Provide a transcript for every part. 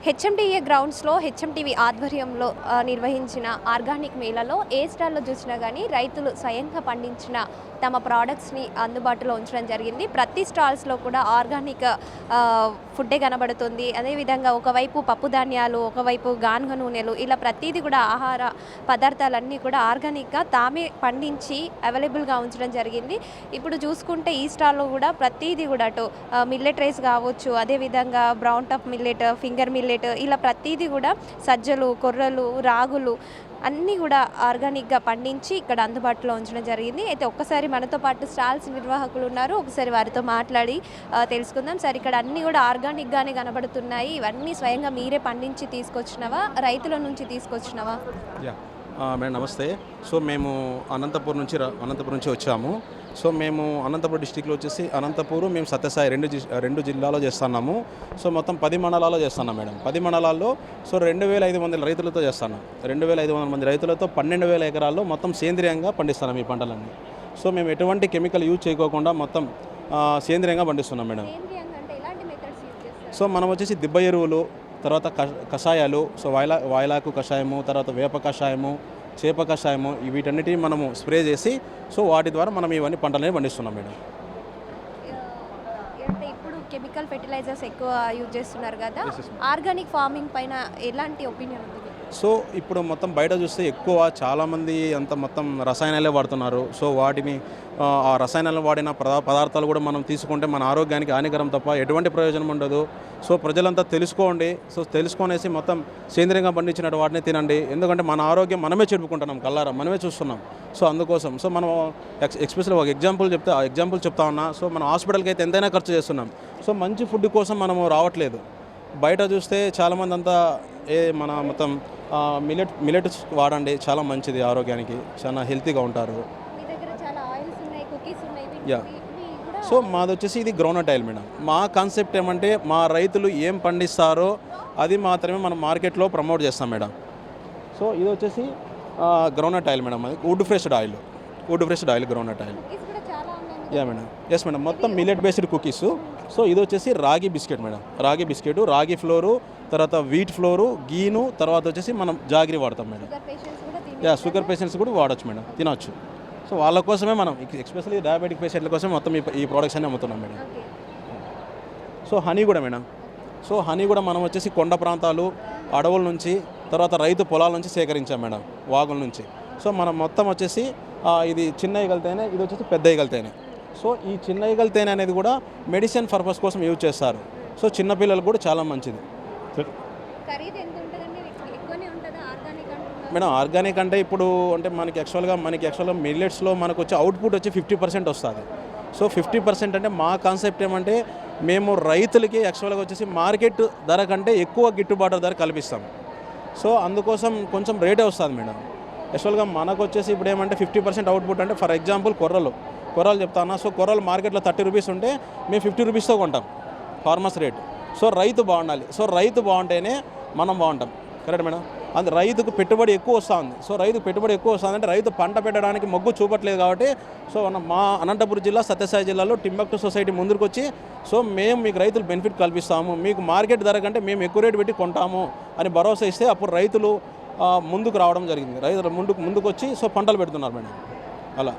హెచ్ఎంటీఏ గ్రౌండ్స్లో హెచ్ఎంటీవీ ఆధ్వర్యంలో నిర్వహించిన ఆర్గానిక్ మేళాలో ఏ స్టాల్లో చూసినా కానీ రైతులు స్వయంగా పండించిన తమ ప్రోడక్ట్స్ని అందుబాటులో ఉంచడం జరిగింది. ప్రతి స్టాల్స్లో కూడా ఆర్గానిక్ ఫుడ్డే కనబడుతుంది. అదేవిధంగా ఒకవైపు పప్పు ధాన్యాలు, ఒకవైపు గానుగ నూనెలు, ఇలా ప్రతిదీ కూడా ఆహార పదార్థాలన్నీ కూడా ఆర్గానిక్గా తామే పండించి అవైలబుల్గా ఉంచడం జరిగింది. ఇప్పుడు చూసుకుంటే ఈ స్టాల్లో కూడా ప్రతిదీ కూడా అటు మిల్లెట్ రైస్ కావచ్చు, అదేవిధంగా బ్రౌన్ టప్ మిల్లెట్, ఫింగర్ మిల్లెట్, ఇలా ప్రతిదీ కూడా సజ్జలు, కొర్రలు, రాగులు అన్నీ కూడా ఆర్గానిక్గా పండించి ఇక్కడ అందుబాటులో ఉంచడం జరిగింది. అయితే ఒక్కసారి మనతో పాటు స్టాల్స్ నిర్వాహకులు ఉన్నారు, ఒకసారి వారితో మాట్లాడి తెలుసుకుందాం. సార్, ఇక్కడ అన్నీ కూడా ఆర్గానిక్గానే కనబడుతున్నాయి. ఇవన్నీ స్వయంగా మీరే పండించి తీసుకొచ్చినవా, రైతుల నుంచి తీసుకొచ్చినవా? మేడం నమస్తే. సో మేము అనంతపూర్ నుంచి వచ్చాము. సో మేము అనంతపూర్ డిస్టిక్లో వచ్చేసి అనంతపూర్, మేము సత్యసాయి రెండు జిల్లాలో చేస్తున్నాము. సో మొత్తం 10 మండలాల్లో చేస్తున్నాం మేడం. 10 మండలాల్లో సో 2500 రైతులతో చేస్తున్నాం. 2500 మంది రైతులతో 12,000 ఎకరాల్లో మొత్తం సేంద్రియంగా పండిస్తున్నాం ఈ పంటలన్నీ. సో మేము ఎటువంటి కెమికల్ యూజ్ చేయకోకుండా మొత్తం సేంద్రియంగా పండిస్తున్నాం మేడం. సో మనం వచ్చేసి దిబ్బ ఎరువులు, తర్వాత కషాయాలు, సో వాయిలాకు కషాయము, తర్వాత వేప కషాయము, చేప కషాయము, వీటన్నిటిని మనము స్ప్రే చేసి సో వాటి ద్వారా మనం ఇవన్నీ పంటలని పండిస్తున్నాం మేడం. ఇప్పుడు కెమికల్ ఫెర్టిలైజర్స్ ఎక్కువ యూజ్ చేస్తున్నారు కదా, ఆర్గానిక్ ఫార్మింగ్ పైన ఎలాంటి ఒపీనియన్ ఉంది? సో ఇప్పుడు మొత్తం బయట చూస్తే ఎక్కువ చాలామంది అంత మొత్తం రసాయనాలే వాడుతున్నారు. సో వాటిని ఆ రసాయనాలు వాడిన పదార్థాలు కూడా మనం తీసుకుంటే మన ఆరోగ్యానికి హానికరం తప్ప ఎటువంటి ప్రయోజనం ఉండదు. సో ప్రజలంతా తెలుసుకోండి. సో తెలుసుకొనేసి మొత్తం సేంద్రియంగా పండించినట్టు వాటిని తినండి. ఎందుకంటే మన ఆరోగ్యం మనమే చెప్పుకుంటున్నాం, కల్లారా మనమే చూస్తున్నాం. సో అందుకోసం సో మనం ఎక్స్పెషల్లీ ఒక ఎగ్జాంపుల్ చెప్తా ఉన్నా. సో మనం హాస్పిటల్కి అయితే ఎంతైనా ఖర్చు చేస్తున్నాం. సో మంచి ఫుడ్ కోసం మనము రావట్లేదు. బయట చూస్తే చాలామంది అంతా మన మొత్తం మిల్లెట్ వాడండి, చాలా మంచిది, ఆరోగ్యానికి చాలా హెల్తీగా ఉంటారు. సో మాది వచ్చేసి ఇది గ్రౌండ్నట్ ఆయిల్ మేడం. మా కాన్సెప్ట్ ఏమంటే మా రైతులు ఏం పండిస్తారో అది మాత్రమే మనం మార్కెట్లో ప్రమోట్ చేస్తాం మేడం. సో ఇది వచ్చేసి గ్రౌండ్నట్ ఆయిల్ మేడం. అది wood pressed oil groundnut oil. Madam. Yes madam, మొత్తం మిల్లెట్ బేస్డ్ కుకీస్. సో ఇది వచ్చేసి ragi biscuit madam. Ragi flour, తర్వాత వీట్ ఫ్లోరు, గీను, తర్వాత వచ్చేసి మనం జాగిరి వాడతాం మేడం. షుగర్ పేషెంట్స్ కూడా వాడచ్చు మేడం, తినవచ్చు. సో వాళ్ళ కోసమే మనం ఎస్పెషల్లీ డయాబెటిక్ పేషెంట్ల కోసం మొత్తం ఈ ప్రోడక్ట్స్ అన్నీ అమ్ముతున్నాం మేడం. సో హనీ కూడా మేడం. సో హనీ కూడా మనం వచ్చేసి కొండ ప్రాంతాలు, అడవుల నుంచి, తర్వాత రైతు పొలాల నుంచి సేకరించాం మేడం, వాగుల నుంచి. సో మనం మొత్తం వచ్చేసి ఇది చిన్న ఈగల తేనె, ఇది వచ్చేసి పెద్ద ఈగల తేనె. సో ఈ చిన్న ఈగల తేనె అనేది కూడా మెడిసిన్ పర్పస్ కోసం యూజ్ చేస్తారు. సో చిన్నపిల్లలకు కూడా చాలా మంచిది మేడం. ఆర్గానిక్ అంటే ఇప్పుడు అంటే మనకి యాక్చువల్గా మిల్లెట్స్లో మనకు వచ్చే అవుట్పుట్ వచ్చి 50% వస్తుంది. సో 50% అంటే మా కాన్సెప్ట్ ఏమంటే మేము రైతులకి యాక్చువల్గా వచ్చేసి మార్కెట్ ధర కంటే ఎక్కువ గిట్టుబాటు ధర కల్పిస్తాం. సో అందుకోసం కొంచెం రేటే వస్తుంది మేడం. యాక్చువల్గా మనకు వచ్చేసి ఇప్పుడు ఏమంటే 50% అవుట్పుట్ అంటే ఫర్ ఎగ్జాంపుల్ కొర్రలు చెప్తాను. సో కొర్రలు మార్కెట్లో 30 రూపీస్ ఉంటే మేము 50 రూపీస్తో కొంటాం, ఫార్మర్స్ రేట్. సో రైతు బాగుండాలి. సో రైతు బాగుంటేనే మనం బాగుంటాం. Correct madam. అది రైతుకు పెట్టుబడి ఎక్కువ వస్తుంది. సో రైతుకు పెట్టుబడి ఎక్కువ వస్తుందంటే రైతు పంట పెట్టడానికి మొగ్గు చూపట్లేదు కాబట్టి సో మా అనంతపురం జిల్లా, సత్యసాయి జిల్లాలో టింబక్టు సొసైటీ ముందుకు వచ్చి సో మేము మీకు రైతులు బెనిఫిట్ కల్పిస్తాము, మీకు మార్కెట్ ధర కంటే మేము ఎక్కువ రేటు పెట్టి కొంటాము అని భరోసా ఇస్తే అప్పుడు రైతులు ముందుకు రావడం జరిగింది. రైతులు ముందుకు వచ్చి సో పంటలు పెడుతున్నారు మేడం. అలా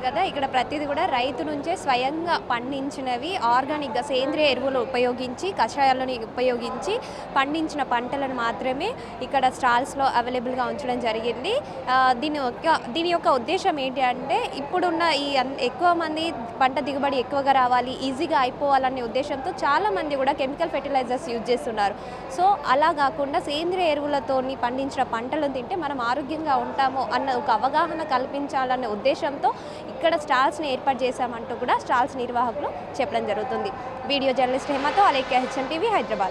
కదా, ఇక్కడ ప్రతిదీ కూడా రైతు నుంచే స్వయంగా పండించినవి, ఆర్గానిక్గా సేంద్రియ ఎరువులు ఉపయోగించి, కషాయాలను ఉపయోగించి పండించిన పంటలను మాత్రమే ఇక్కడ స్టాల్స్లో అవైలబుల్గా ఉంచడం జరిగింది. దీని యొక్క ఉద్దేశం ఏంటి అంటే ఇప్పుడున్న ఎక్కువ మంది పంట దిగుబడి ఎక్కువగా రావాలి, ఈజీగా అయిపోవాలనే ఉద్దేశంతో చాలామంది కూడా కెమికల్ ఫెర్టిలైజర్స్ యూజ్ చేస్తున్నారు. సో అలా కాకుండా సేంద్రియ ఎరువులతో పండించిన పంటలను తింటే మనం ఆరోగ్యంగా ఉంటాము అన్న ఒక అవగాహన కల్పించాలనే ఉద్దేశంతో ఇక్కడ స్టాల్స్ని ఏర్పాటు చేశామంటూ కూడా స్టాల్స్ నిర్వాహకులు చెప్పడం జరుగుతుంది. వీడియో జర్నలిస్ట్ హేమతో అలేఖ్య, హెచ్ఎం టీవీ, హైదరాబాద్.